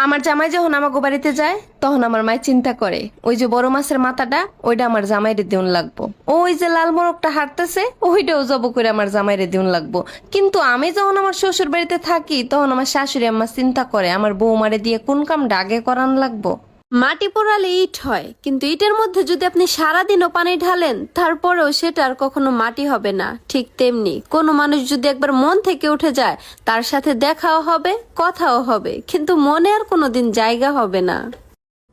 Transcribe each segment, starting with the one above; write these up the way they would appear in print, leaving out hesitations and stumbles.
আমার জামাই যখন আমাগো বাড়িতে যায় তখন আমার মায় চিন্তা করে ওই যে বড় মাছের মাথাটা ওইটা আমার জামাইরে দিউন লাগবো, ওই যে লাল মোরগটা হাঁটতেছে ওইটাও জব করে আমার জামাইরে দিউন লাগবো। কিন্তু আমি যখন আমার শ্বশুর বাড়িতে থাকি তখন আমার শাশুড়ি আম্মা চিন্তা করে আমার বৌমারে দিয়ে কোন কামটা আগে করান লাগবো। মাটি পোড়ালে ইট হয়, কিন্তু ইটের মধ্যে যদি আপনি সারাদিনও পানি ঢালেন তারপরেও সেটা আর কখনো মাটি হবে না। ঠিক তেমনি কোনো মানুষ যদি একবার মন থেকে উঠে যায় তার সাথে দেখাও হবে, কথাও হবে, কিন্তু মনে আর কোনোদিন জায়গা হবে না।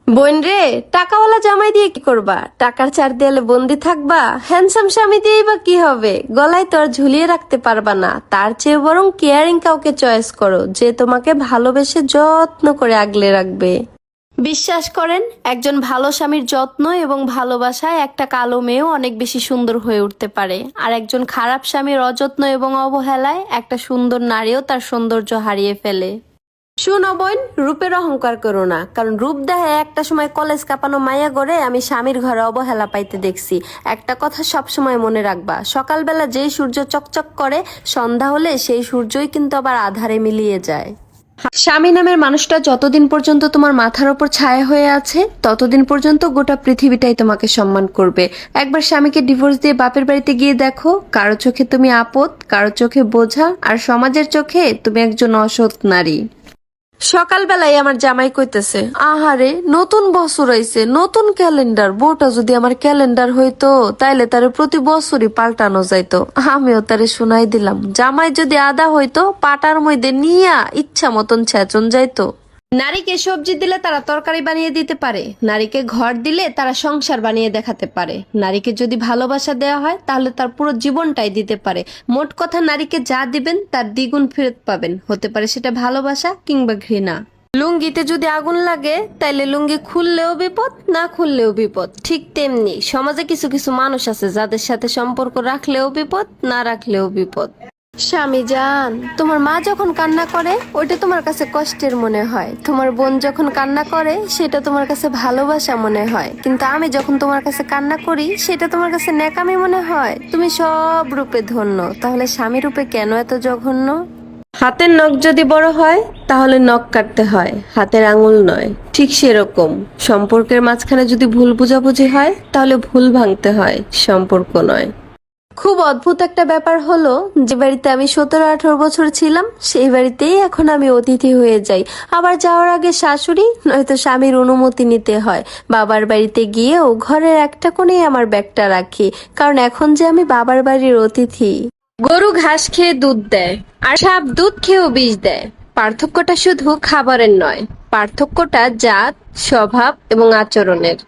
বোন রে, টাকাওয়ালা জামাই দিয়ে কি করবা? টাকার চার দেয়ালে বন্দি থাকবা? হ্যান্ডসাম স্বামী দিয়েই বা কি হবে? গলায় তো আর ঝুলিয়ে রাখতে পারবা না। তার চেয়ে বরং কেয়ারিং কাউকে চয়েস করো, যে তোমাকে ভালোবেসে যত্ন করে আগলে রাখবে। বিশ্বাস করেন, একজন ভালো স্বামীর যত্ন এবং ভালোবাসায় একটা কালো মেয়েও অনেক বেশি সুন্দর হয়ে উঠতে পারে, আর একজন খারাপ স্বামীর অযত্ন এবং অবহেলায় একটা সুন্দর নারীও তার সৌন্দর্য হারিয়ে ফেলে। শুনো বোন, রূপের অহংকার করো না, কারণ রূপ দেহে একটা সময় কলেজ কাঁপানো মায়া গড়ে আমি স্বামীর ঘরে অবহেলা পাইতে দেখছি। একটা কথা সব সময় মনে রাখবা, সকালবেলা যেই সূর্য চকচক করে সন্ধ্যা হলে সেই সূর্যই কিন্তু আবার আধারে মিলিয়ে যায়। স্বামী নামের মানুষটা যতদিন পর্যন্ত তোমার মাথার ওপর ছায়া হয়ে আছে ততদিন পর্যন্ত গোটা পৃথিবীটাই তোমাকে সম্মান করবে। একবার স্বামীকে ডিভোর্স দিয়ে বাপের বাড়িতে গিয়ে দেখো, কারো চোখে তুমি আপদ, কারো চোখে বোঝা, আর সমাজের চোখে তুমি একজন অসৎ নারী। সকালবেলায় আমার জামাই কইতেছে, আহারে নতুন বছর আইছে, নতুন ক্যালেন্ডার, বউটা যদি আমার ক্যালেন্ডার হইতো তাইলে তারে প্রতি বছরই পাল্টানো যাইতো। আমিও তারে শুনাই দিলাম, জামাই যদি আদা হইতো পাটার মধ্যে নিয়া ইচ্ছা মতন ছেচন যাইতো। নারীকে সবজি দিলে তারা তরকারি বানিয়ে দিতে পারে, নারীকে ঘর দিলে তারা সংসার বানিয়ে দেখাতে পারে, নারীকে যদি ভালোবাসা দেওয়া হয় তাহলে তার পুরো জীবনটাই দিতে পারে। মোট কথা, নারীকে যা দিবেন তার দ্বিগুণ ফেরত পাবেন, হতে পারে সেটা ভালোবাসা কিংবা ঘৃণা। লুঙ্গিতে যদি আগুন লাগে তাইলে লুঙ্গি খুললেও বিপদ, না খুললেও বিপদ। ঠিক তেমনি সমাজে কিছু কিছু মানুষ আছে যাদের সাথে সম্পর্ক রাখলেও বিপদ, না রাখলেও বিপদ। স্বামী জান, তোমার মা যখন কান্না করে ওইটা তোমার কাছে কষ্টের মনে হয়, তোমার বোন যখন কান্না করে সেটা তোমার কাছে ভালোবাসা মনে হয়, কিন্তু আমি যখন তোমার কাছে কান্না করি সেটা তোমার কাছে ন্যাকামি মনে হয়। তুমি সব রূপে ধন্য, তাহলে স্বামী রূপে কেন এত জঘন্য? হাতের নখ যদি বড় হয় তাহলে নখ কাটতে হয়, হাতের আঙুল নয়। ঠিক সেরকম সম্পর্কের মাঝখানে যদি ভুল বোঝাবুঝি হয় তাহলে ভুল ভাঙতে হয়, সম্পর্ক নয়। খুব অদ্ভুত একটা ব্যাপার হলো, যে বাড়িতে আমি 17-18 বছর ছিলাম সেই বাড়িতেই এখন আমি অতিথি হয়ে যাই। আবার যাওয়ার আগে শাশুড়ি নয়তো স্বামীর অনুমতি নিতে হয়। বাবার বাড়িতে গিয়েও ঘরের একটা কোণেই আমার ব্যাগটা রাখি, কারণ এখন যে আমি বাবার বাড়ির অতিথি। গরু ঘাস খেয়ে দুধ দেয় আর সাপ দুধ খেয়েও বিষ দেয়। পার্থক্যটা শুধু খাবারের নয়, পার্থক্যটা জাত, স্বভাব এবং আচরণের।